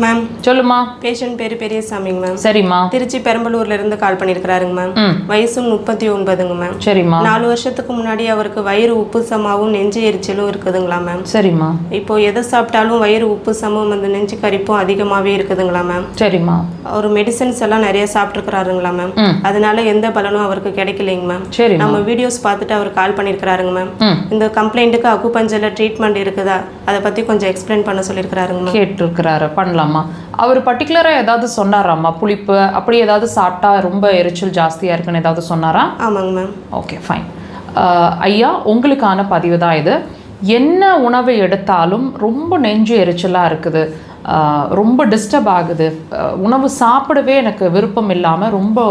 Ma'am சொல்லுமா. Patient பேரு பெரியசாமிங்க ma'am. சரிம்மா. திருச்சி பெரம்பலூர்ல இருந்து கால் பண்ணிருக்காருங்க மேம். வயசு 39ங்க மேம். சரிம்மா. 4 வருஷத்துக்கு முன்னாடி அவருக்கு வயிறு உப்புசமாவும் நெஞ்சு எரிச்சலும் இருக்குதுங்களா மேம். சரிம்மா. இப்போ எதை சாப்பிட்டாலும் வயிறு உப்புசமும் அந்த நெஞ்சு கரிப்பும் அதிகமாவே இருக்குதுங்களா மேம். சரிம்மா. அவர் மெடிசன்ஸ் எல்லாம் நிறைய சாப்பிட்டுருக்காருங்களா மேம். அதனால எந்த பலனும் அவருக்கு கிடைக்கலைங்க மேம். சரி. நம்ம வீடியோஸ் பார்த்துட்டு அவர் கால் பண்ணிருக்காருங்க மேம். இந்த கம்ப்ளைண்ட்டுக்கு அக்குபஞ்சர்ல ட்ரீட்மெண்ட் இருக்குதா அதை பத்தி கொஞ்சம் எக்ஸ்பிளைன் பண்ண சொல்லியிருக்காருங்க மேம். கேட்டிருக்கிறாரு, பண்ணலாமா? அவர் பர்டிகுலராக ஏதாவது சொன்னாராம்மா? புளிப்பு அப்படி ஏதாவது சாப்பிட்டா ரொம்ப எரிச்சல் ஜாஸ்தியாக இருக்குன்னு ஏதாவது சொன்னாரா? ஆமாங்க மேம். Okay, fine. ஐயா, உங்களுக்கான பதிவு தான் இது. என்ன உணவை எடுத்தாலும் ரொம்ப நெஞ்சு எரிச்சலாக இருக்குது, ரொம்ப டிஸ்டர்ப் ஆகுது, உணவு சாப்பிடவே எனக்கு விருப்பம் இல்லாமல் ரொம்ப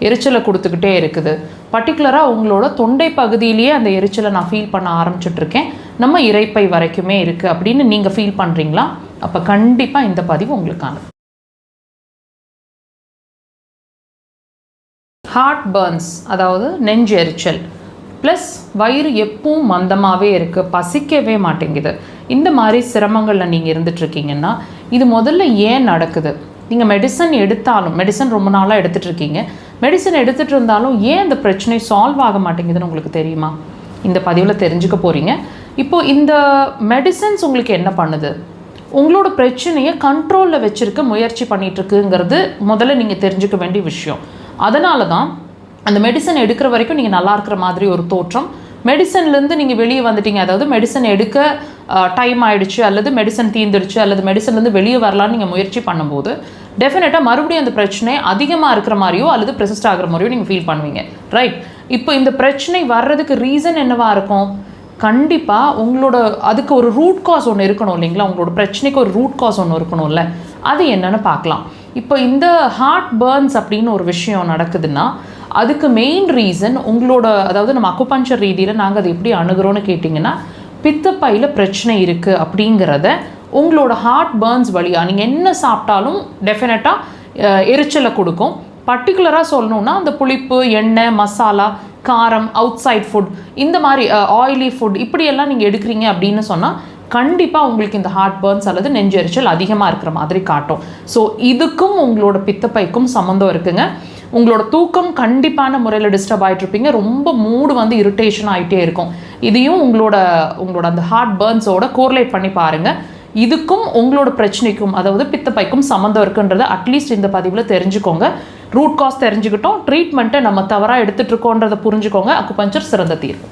எரிச்சலை கொடுத்துக்கிட்டே இருக்குது, பர்டிகுலராக உங்களோட தொண்டை பகுதியிலேயே அந்த எரிச்சலை நான் ஃபீல் பண்ண ஆரம்பிச்சிட்ருக்கேன், நம்ம இரைப்பை வரைக்குமே இருக்குது அப்படின்னு நீங்கள் ஃபீல் பண்ணுறீங்களா? அப்போ கண்டிப்பாக இந்த பதிவு உங்களுக்கான. ஹார்ட் பர்ன்ஸ், அதாவது நெஞ்சு எரிச்சல் ப்ளஸ் வயிறு எப்பவும் மந்தமாகவே இருக்குது, பசிக்கவே மாட்டேங்குது, இந்த மாதிரி சிரமங்களில் நீங்கள் இருந்துகிட்ருக்கீங்கன்னா இது முதல்ல ஏன் நடக்குது? நீங்கள் மெடிசன் எடுத்தாலும், மெடிசன் ரொம்ப நாளாக எடுத்துகிட்டு இருக்கீங்க, மெடிசன் எடுத்துகிட்டு இருந்தாலும் ஏன் இந்த பிரச்சனை சால்வ் ஆக மாட்டேங்குதுன்னு உங்களுக்கு தெரியுமா? இந்த பதிவில் தெரிஞ்சுக்க போகிறீங்க. இப்போது இந்த மெடிசன்ஸ் உங்களுக்கு என்ன பண்ணுது? உங்களோட பிரச்சனையை கண்ட்ரோலில் வச்சுருக்க முயற்சி பண்ணிகிட்ருக்குங்கிறது முதல்ல நீங்கள் தெரிஞ்சுக்க வேண்டிய விஷயம். அதனால தான் அந்த மெடிசன் எடுக்கிற வரைக்கும் நீங்கள் நல்லா இருக்கிற மாதிரி ஒரு தோற்றம், மெடிசன்லேருந்து நீங்கள் வெளியே வந்துட்டீங்க, அதாவது மெடிசன் எடுக்க டைம் ஆகிடுச்சு அல்லது மெடிசன் தீர்ந்துடுச்சு அல்லது மெடிசன்லேருந்து வெளியே வரலான்னு நீங்கள் முயற்சி பண்ணும்போது டெஃபினட்டாக மறுபடியும் அந்த பிரச்சனை அதிகமாக இருக்கிற மாதிரியோ அல்லது ப்ரெசிஸ்ட் ஆகிற மாதிரியோ நீங்கள் ஃபீல் பண்ணுவீங்க, ரைட்? இப்போ இந்த பிரச்சனை வர்றதுக்கு ரீசன் என்னவா இருக்கும்? கண்டிப்பாக உங்களோட அதுக்கு ஒரு ரூட் காஸ் ஒன்று இருக்கணும் இல்லைங்களா? உங்களோட பிரச்சனைக்கு ஒரு ரூட் காஸ் ஒன்று இருக்கணும்ல, அது என்னன்னு பார்க்கலாம். இப்போ இந்த ஹார்ட் பர்ன்ஸ் அப்படின்னு ஒரு விஷயம் நடக்குதுன்னா அதுக்கு மெயின் ரீசன் உங்களோட, அதாவது நம்ம அக்குபஞ்சர் ரீதியில் நாங்கள் அதை எப்படி அணுகிறோன்னு கேட்டிங்கன்னா, பித்தப்பையில் பிரச்சனை இருக்குது அப்படிங்கிறத உங்களோட ஹார்ட் பர்ன்ஸ் வழியாக நீங்கள் என்ன சாப்பிட்டாலும் டெஃபினட்டாக எரிச்சலை கொடுக்கும். பர்டிகுலராக சொல்லணுன்னா அந்த புளிப்பு, எண்ணெய், மசாலா, காரம், அவுட் சைட் ஃபுட், இந்த மாதிரி ஆயிலி ஃபுட் இப்படியெல்லாம் நீங்கள் எடுக்கிறீங்க அப்படின்னு சொன்னால் கண்டிப்பாக உங்களுக்கு இந்த ஹார்ட் பர்ன்ஸ் அல்லது நெஞ்செரிச்சல் அதிகமாக இருக்கிற மாதிரி காட்டும். ஸோ இதுக்கும் உங்களோட பித்தப்பைக்கும் சம்மந்தம் இருக்குங்க. உங்களோட தூக்கம் கண்டிப்பான முறையில் டிஸ்டர்ப் ஆகிட்ருப்பீங்க, ரொம்ப மூடு வந்து இரிட்டேஷன் ஆகிட்டே இருக்கும். இதையும் உங்களோட அந்த ஹார்ட் பர்ன்ஸோட கோரிலேட் பண்ணி பாருங்கள். இதுக்கும் உங்களோட பிரச்சனைக்கும், அதாவது பித்தப்பைக்கும் சம்மந்தம் இருக்குன்றதை அட்லீஸ்ட் இந்த பதிவில் தெரிஞ்சுக்கோங்க. ரூட் காஸ் தெரிஞ்சுக்கிட்டோம், ட்ரீட்மெண்ட்டை நம்ம தவறாக எடுத்துகிட்டு இருக்கோன்றதை புரிஞ்சுக்கோங்க. அக்குபஞ்சர் சிறந்த தீர்வு.